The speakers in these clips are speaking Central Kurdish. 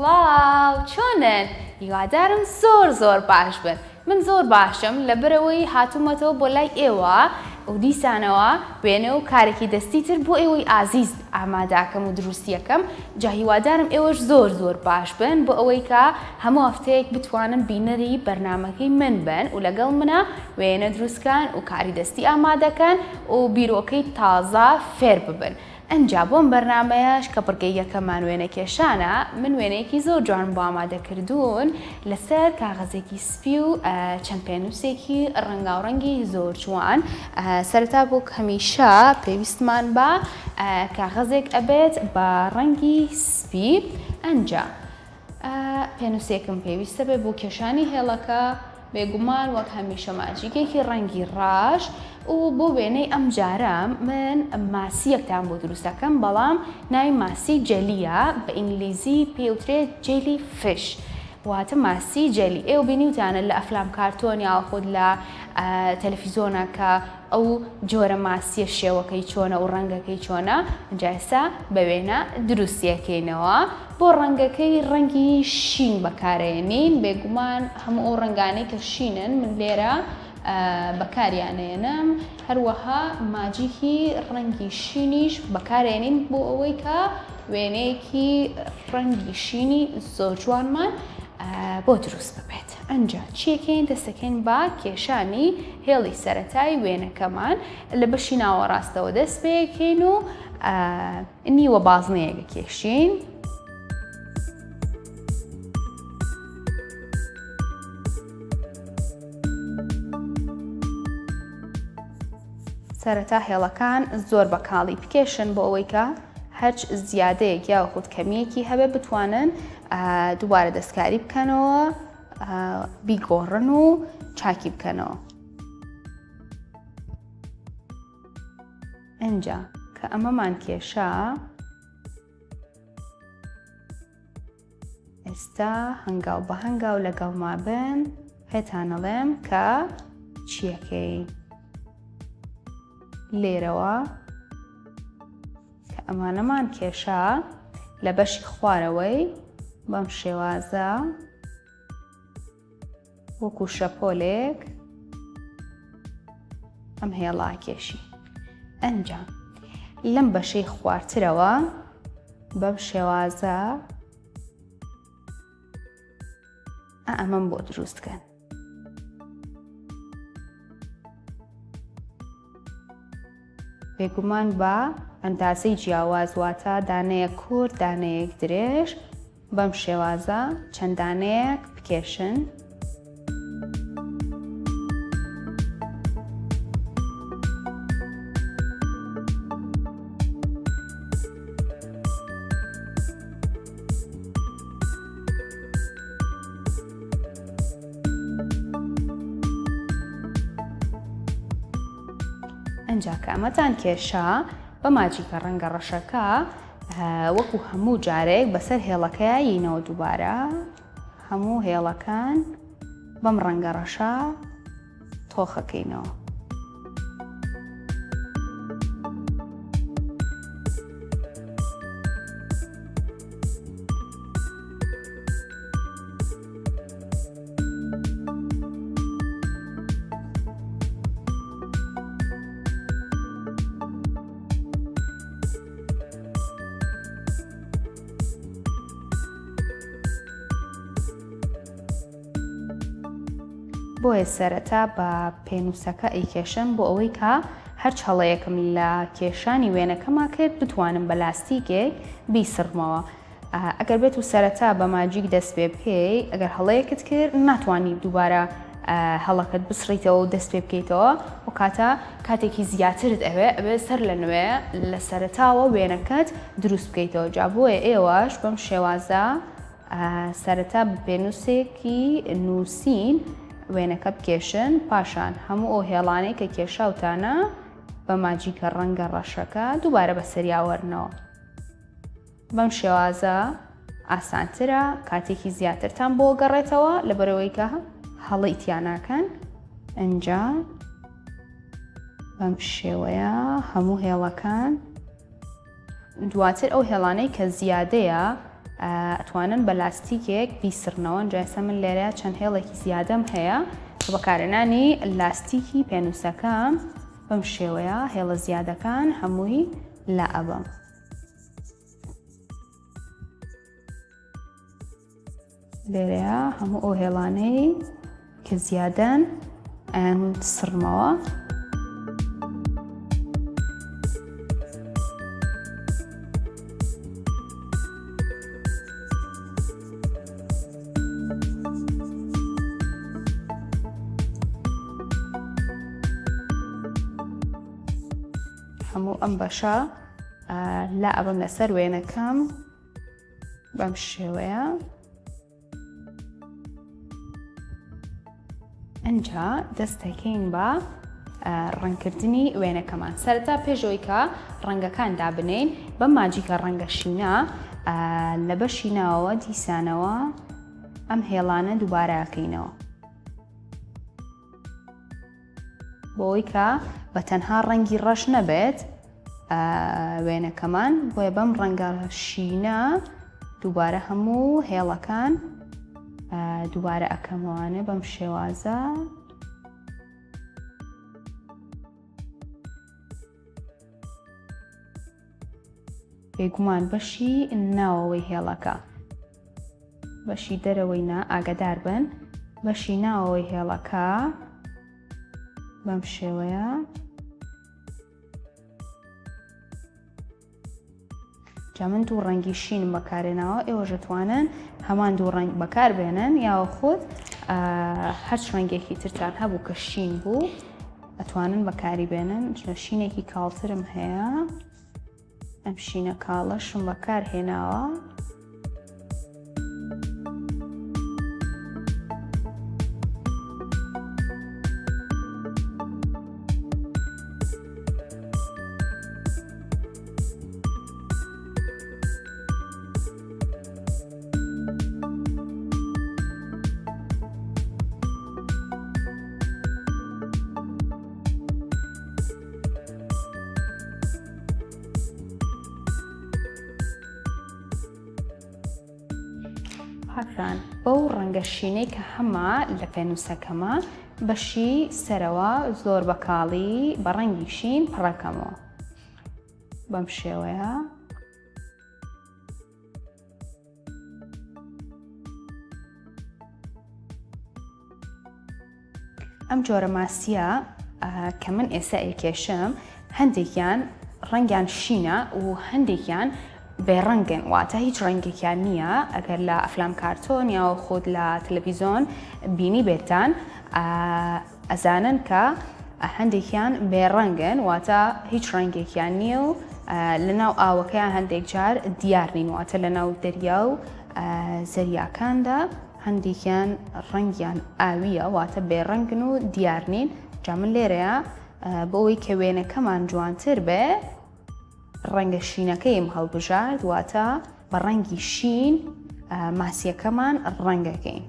سڵاو چۆنن؟ هیوادارم زۆر باش بن. من زۆر باشم لەبەرەوەی هاتوومەتەوە بۆ لای ئێوە و دیسانەوە وێنە و کارێکی دەستیتر بۆ ئێوەی ئازیز ئامادەکەم و دروستیەکەم. جا هیوادارم ئێوەش زۆر باش بن بۆ ئەوەی کە هەموو هەفتەیەک بتوانن بینەری بەرنامەکەی من بن و لەگەڵ منە وێنە دروستکان و کاری دەستی ئامادەکەن و بیرۆکەی تازە فێر ببن. ئەنجا بۆم بەرنامەیەش کە بڕگەی یەکەمان وێنە کێشانە من وێنەیەکی زۆر جوان بۆ ئامادەکردوون لەسەر کاغەزێکی سپی و چەند پێنووسێکی ڕەنگاوڕەنگی زۆر جوان. سەرەتا بۆ هەمیشە پێویستمان بە کاغەزێک ئەبێت بە ڕەنگی سپی. ئەنجا پێنووسێکم پێویستە بێت بۆ کێشانی هێڵەکە بێگومان وەک هەمیشە ماجیکێکی ڕەنگی ڕاش و بۆ وێنەی ئەم جارم من ماسیەکتان بۆ دروستەکەم بەڵام ناوی ماسی جەلیە بە ئینگلیزی پێوترێت جێلی فش واتە ماسی جەلی. ئێوە بینیوتانە لە ئەفلام کارتۆن یا خۆت لە تەلەڤیزۆنە کە ئەو جۆرە ماسیە شێوەکەی چۆنە و ڕەنگەکەی چۆنە. ئەنجا ئێستا بە وێنە دروستیەکەینەوە. بۆ ڕەنگەکەی ڕەنگی شین بەکارێنین بێگومان هەموو ئەو ڕەنگانەی کە شینن من لێرە بەکاریانێنم. هەروەها ماجیکی ڕەنگی شینیش بەکارێنین بۆ ئەوەی کە وێنەیەکی ڕەنگی شینی زۆر جوانمان بۆ دروست ببێت. ئەنجا چیەکەین دەستەکەین بە کێشانی هێڵی سەرەتای وێنەکەمان لە بەشی ناوەڕاستەوە دەست پێکەین و نیوە بازنەیەکە کێشین. سەرەتا هێڵەکان زۆر بە کاڵی بکێشن بۆ ئەوەی کە هەرچ زیادەیەک یا خودت کەمیەکی هەبێ بتوانن دووبارە دەستکاری بکەنەوە بیگۆڕن و چاکی بکەنەوە. ئەنجا کە ئەمەمان کێشا ئێستا هەنگاو بە هەنگاو لەگەڵما بن پێتانەڵێم کە چیەکەی لێرەوە کە ئەمانەمان کێشا لە بەشی خوارەوەی بەم شێوازە وەکو شەپۆلێک ئەم هێڵا کێشی. ئەنجا لەم بەشەی خوارترەوە بەم شێوازە ئەمەم بۆ دروستکەن. بێگومان بە ئەندازەی جیاواز واتە دانەیە کورت دانەیەک درێژ بەم شێوازە چەند دانەیەک بکێشن. ئەنجا کە ئەمەتان کێشا بە ماجیکە ڕەنگە ڕەشەکە وەکو هەموو جارێک بەسەر هێڵەکەیە یینەوە دووبارە هەموو هێڵەکان بەم ڕەنگە ڕەشە تۆخەکەینەوە. بۆیە سەرەتا بە پێنووسەکە ئەیکێشم بۆ ئەوەی کە هەرچ هەڵەیەکم لە کێشانی وێنەکەما کرد بتوانم بە لاستیکێک بیسڕمەوە. ئەگەر بێت و سەرەتا بە ماجیک دەست پێ بکەی ئەگەر هەڵەیەکت کرد ناتوانانی دووبارە هەڵەکەت بسڕیتەوە و دەست پێ بکەیتەوە و کاتێکی زیاترت ئەوێ سەر لە نوێ لە سەرەتاوە وێنەکەت دروست بکەیتەوە. جا بۆیە ئێوەش بەم شێوازە سەرەتا بە پێنووسێکی نووسین وێنەکە بکێشن پاشان هەموو ئەو هێڵانەی کە کێشاوتانە بە ماجیکە ڕەنگە ڕەشەکە دووبارە بەسەریاوەرنەوە. بەم شێوازە ئاسانترە کاتێکی زیاترتان بۆ گەڕێتەوە لەبەرەوەی کە هەڵەیتیان ناکەن. ئەنجا بەم شێوەیە هەموو هێڵەکان دواتر ئەو هێڵانەی کە زیادەیە ئەتوانن بە لاستیکێک بیسڕنەوە. جایسە من لێرە چەند هێڵێکی زیادەم هەیە بەکارهێنانی لاستیکی پێنووسەکەم بەم شێوەیە هێڵە زیادەکان هەمووی لا ئەبەم. لێرەیە هەموو ئەو هێڵانەی کە زیادەن ئەیان سڕمەوە. هەموو ئەم بەشە لا ئەبەم لەسەر وێنەکەم بەم شێوەیە. ئەنجا دەستەکەین بە ڕەنگکردنی وێنەکەمان. سەرەتا پێشەوەی کە ڕەنگەکان دابنین بەم ماجیکە ڕەنگە شینە لە بەشی ناوەوە دیسانەوە ئەم هێڵانە دووبارە ئەکەینەوە بۆی کە بە تەنها ڕەنگی ڕەش نەبێت وێنەکەمان. بۆیە بەم ڕەنگە شینە دووبارە هەموو هێڵەکان دووبارە ئەکەمەوانێ بەم شێوازە. بێگومان بەشی ناوەوەی هێڵەکە، بەشی دەرەوەی نا ئاگادار بن، بەشی ناوەوەی هێڵەکە بەم شێوەیە. جا من دوو ڕەنگی شینم بەکارێنەوە، ئێوە دەتوانن هەمان دوو ڕەنگ بەکاربێنن یاوە خۆت هەرچ ڕەنگێکی ترتان هەبوو کە شین بوو ئەتوانن بەکاری بێنن. شینێکی کاڵترم هەیە، ئەم شینە کاڵەشم بەکارهێناوە. حەسان بەو ڕەنگە شینەی کە هەما لە پێنووسەکەمە بەشی سەرەوە زۆر بەکاڵی بە ڕەنگی شین پڕەکەمەوە بەم شێوەیە. ئەم جۆرە ماسیە کە من ئێستا ئەیکێشم هەندێکیان ڕەنگیان شینە و هەندێکیان بێڕەنگن، واتە هیچ ڕەنگێکیان نییە. ئەگەر لە ئەفلام کارتۆن یا خۆت لە تەلەڤیزۆن بینی بێتان ئەزانن کە هەندێکیان بێڕەنگن، واتە هیچ ڕەنگێکیان نییە و لەناو ئاوەکەیان هەندێک جار دیار نین، واتە لەناو دەریا و زەریاکاندا هەندێکیان ڕەنگیان ئاویە، واتە بێڕەنگن و دیار نین. جا من لێرەیە بۆەوەی کە وێنەکەمان جوانتر بێ ڕەنگە شینەکەیم هەڵبژارد، واتە بە ڕەنگی شین ماسیەکەمان ڕەنگەکەین.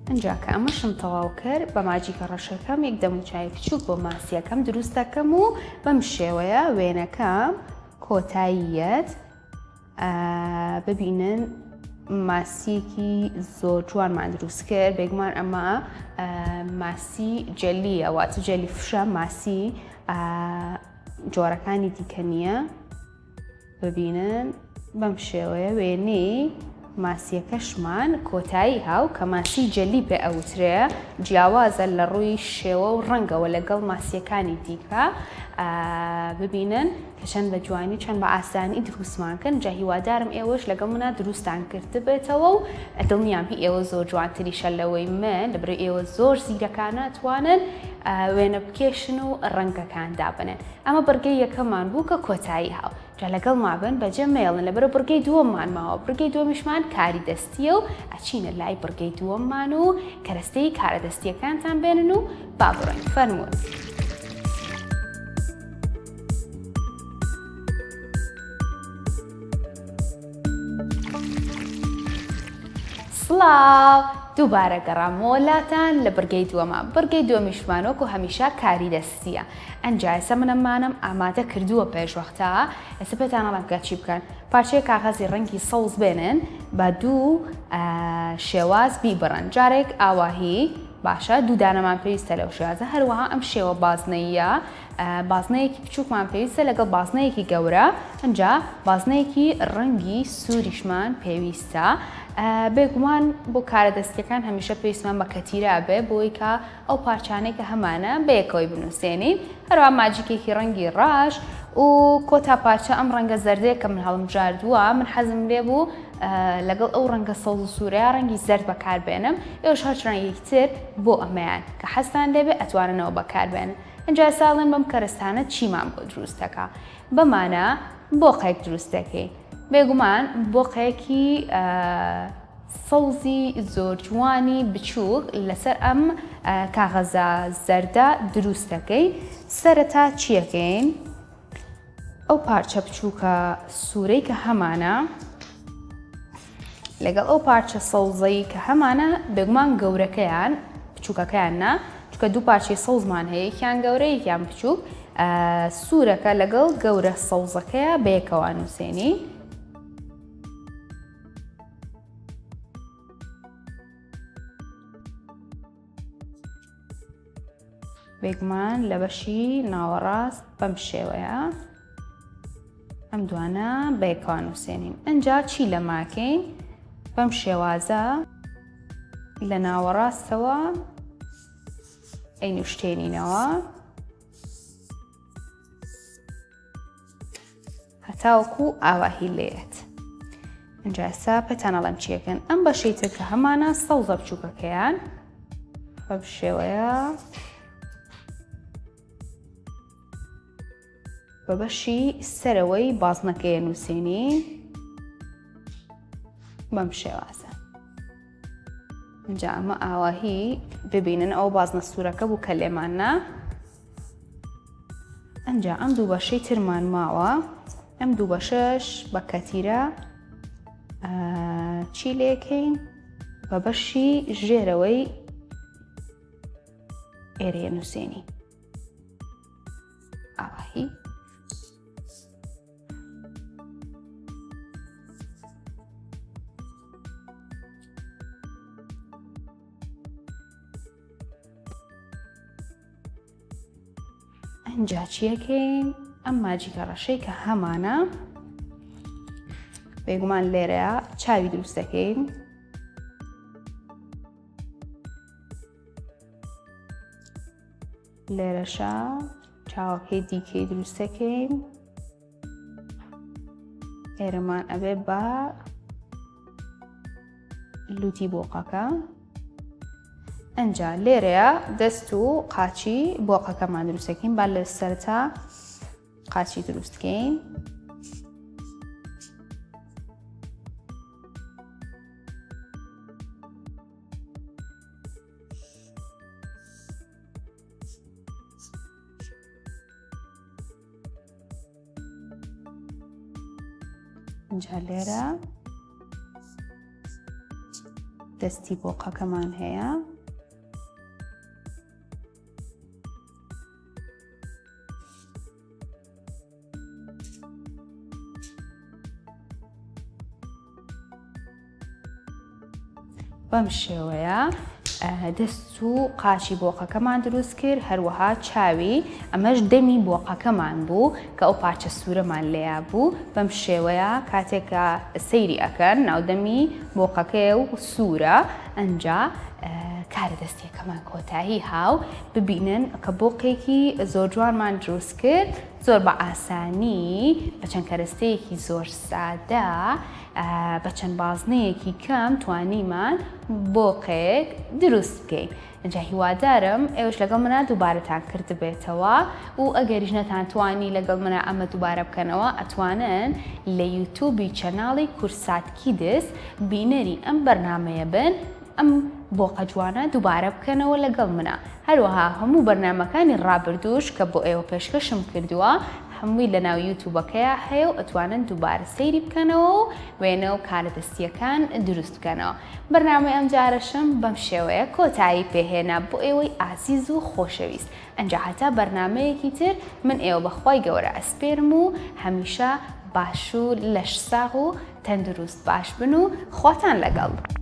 ئەنجا کە ئەمەشم تەواو کرد بە ماجیکە ڕەشەکەم یەک دەموچای بچووک بۆ ماسیەکەم دروست دەکەم و بەم شێوەیە وێنەکەم کۆتاییەت ببینن ماسیەکی زۆر جوانمان دروست کرد. بێگومان ئەمە ماسی جەلیە، واتە جەلی فشە، ماسی جۆرەکانی دیکە نییە. ببینن بەم شێوەیە وێنەی ماسیەکەشمان کۆتایی هاو کە ماسی جەلی پێ ئەوترێ جیاوازە لە ڕووی شێوە و ڕەنگەوە لەگەڵ ماسیەکانی دیکە ببینن کە چەند بە جوانی چەند بە ئاسانی دروستمانکەن جا هیوادارم ئێوەش لەگەڵ منە دروستان کرد بێتەوە و دڵنیام هی ئێوە زۆر جوانتریشە لەوەی من لەبەر ئێوە زۆر زیرەکان ناتوانن وێنە بکێشن و ڕەنگەکان دابنێن ئەمە بەرگەی یەکەمان بوو کە کۆتایی هاو جا لەگەڵ مابن بەجێ مێڵن لەبەر بڕگەی دووەممان ماوە بڕگەی دووەمیشمان کاری دەستیە و ئەچینە لای بڕگەی دووەممان و کەرەستەی کارە دەستیەکانتان بێنن و با بڕۆین فەرموون. سڵاو دووبارە گەڕامۆلاتان لە بڕگەی دووەمە بڕگەی دووەمیشمانۆک و هەمیشە کاری دەستیە ئەنجا ئێستا منەمانم ئامادە کردووە پێشوەختە ئێستا پێتانەڵام کە چی بکەن پارچەیە کاغەزی ڕەنگی سەوز بێنن بە دوو شێواز بیبڕن جارێک ئاواهی باشە دوو دانەمان پێویستە لەو شێوازە هەروەها ئەم شێوە بازنەیە بازنەیەکی بچووکمان پێویستە لەگەڵ بازنەیەکی گەورە ئەنجا بازنەیەکی ڕەنگی سووریشمان پێویستە بێگومان بۆ کارە دەستیەکان هەمیشە پێویستمان بە کەتیرە بێ بۆی کە ئەو پارچانەی کە هەمانە بەیەکەوەی بنووسێنین هەروە ماجیکێکی ڕەنگی ڕاش و کۆتا پارچە ئەم ڕەنگە زەردەیە کە من هەڵمژاردووە من حەزم لێ بوو لەگەڵ ئەو ڕەنگە سەوز و سوورەیە ڕەنگی زەرد بەکاربێنم ئێوەش هەر ڕەنگێکی تر بۆ ئەمەیان کە حەستان لێبێ ئەتواننەوە بەکاربێنن ئەنجا ساڵن بەم کەرەستانە چیمان بۆ دروستەکە بەمانە بۆقێک دروستەکەی بێگومان بۆقەیەکی سەوزی زۆر جوانی بچووک لەسەر ئەم کاغەزە زەردە دروستەکەی سەرەتا چیەکەین ئەو پارچە بچووکە سوورەی کە هەمانە لەگەڵ ئەو پارچە سەوزەی کە هەمانە بێگومان گەورەکەیان بچووکەکەیاننا چکە دوو پارچەی سەوزمان هەیە یەکیان گەورە یەکیان بچووک سوورەکە لەگەڵ گەورە سەوزەکەیە بەیەکەوە نووسێنی بێگومان لە بەشی ناوەڕاست بەم شێوەیە ئەم دوانە بەیەکەوە نووسێنین ئەنجا چی لە ماکەین بەم شێوازە لە ناوەڕاستەوە ئەینوشتێنینەوە هەتاوەکو ئاواهی لێت ئەنجا ئێستا پێتانەڵەم چیەکەن ئەم بەشەی تر کە هەمانە سەوزە بچووکەکەیان بەم شێوەیە بە بەشی سەرەوەی بازنەکەیە نووسێنی بەم شێوازە ئەنجا ئەمە ئاواهی ببینن ئەو بازنە سوورەکە بوو کە لێماننا ئەنجا ئەم دوو بەشەی ترمان ماوە ئەم دوو بەشەش بە کەتیرە چی لێکەین بە بەشی ژێرەوەی ئێرەیە نووسێنی ئاواهی ئەنجا چیەکەین ئەم ماجیکە ڕەشەی کە هەمانە بێگومان لێرەیە چاوی دروستەکەین لێرەشە چاوەکەی دیکەی دروستەکەین ئێرەمان ئەبێ بە لوتی بۆقەکە ئەنجا لێرەیە دەست و قاچی بۆقەکەمان دروستەکەین با لە سەرەتا قاچی دروستکەین ئەنجا لێرە دەستی بۆقەکەمان هەیە بەم شێوەیە دەست و قاچی بۆقەکەمان دروست کرد هەروەها چاوی ئەمەش دەمی بۆقەکەمان بوو کە ئەو پارچە سوورەمان لێیا بوو بەم شێوەیە کاتێکە سەیری ئەکەن ناودەمی بۆقەکەی و سوورە ئەنجا کارە دەستیەکەمان کۆتایی هاو ببینن کە بۆقێکی زۆر جوانمان دروست کرد زۆر بە ئاسانی بە چەند کەرەستەیەکی زۆر سادە بە چەند بازنەیەکی کەم توانیمان بۆقێک دروست بکەین. ئەنجا هیوادارم ئێوەش لەگەڵ منە دووبارەتان کرد بێتەوە و ئەگەریش نەتانتوانی لەگەڵ منە ئەمە دووبارە بکەنەوە ئەتوانن لە یوتیوبی چەناڵی کورسات کیدس بینەری ئەم بەرنامەیە بن ئەم بۆقە جوانە دووبارە بکەنەوە لەگەڵ منە. هەروەها هەموو بەرنامەکانی ڕابردووش کە بۆ ئێوە پێشکەشم کردووە هەمووی لە ناو یوتیوبەکەیە هەیە و ئەتوانن دووبارە سەیری بکەنەوە و وێنە و کارە دەستیەکان دروست بکەنەوە. بەرنامەی ئەم جارەشم بەم شێوەیە کۆتایی پێهێنا بۆ ئێوەی ئازیز و خۆشەویست. ئەنجا هەتا بەرنامەیەکی تر من ئێوە بەخوای گەورە ئەسپێرم و هەمیشە باش و لەش ساغ و تەندروست باش بن و خواتان لەگەڵ.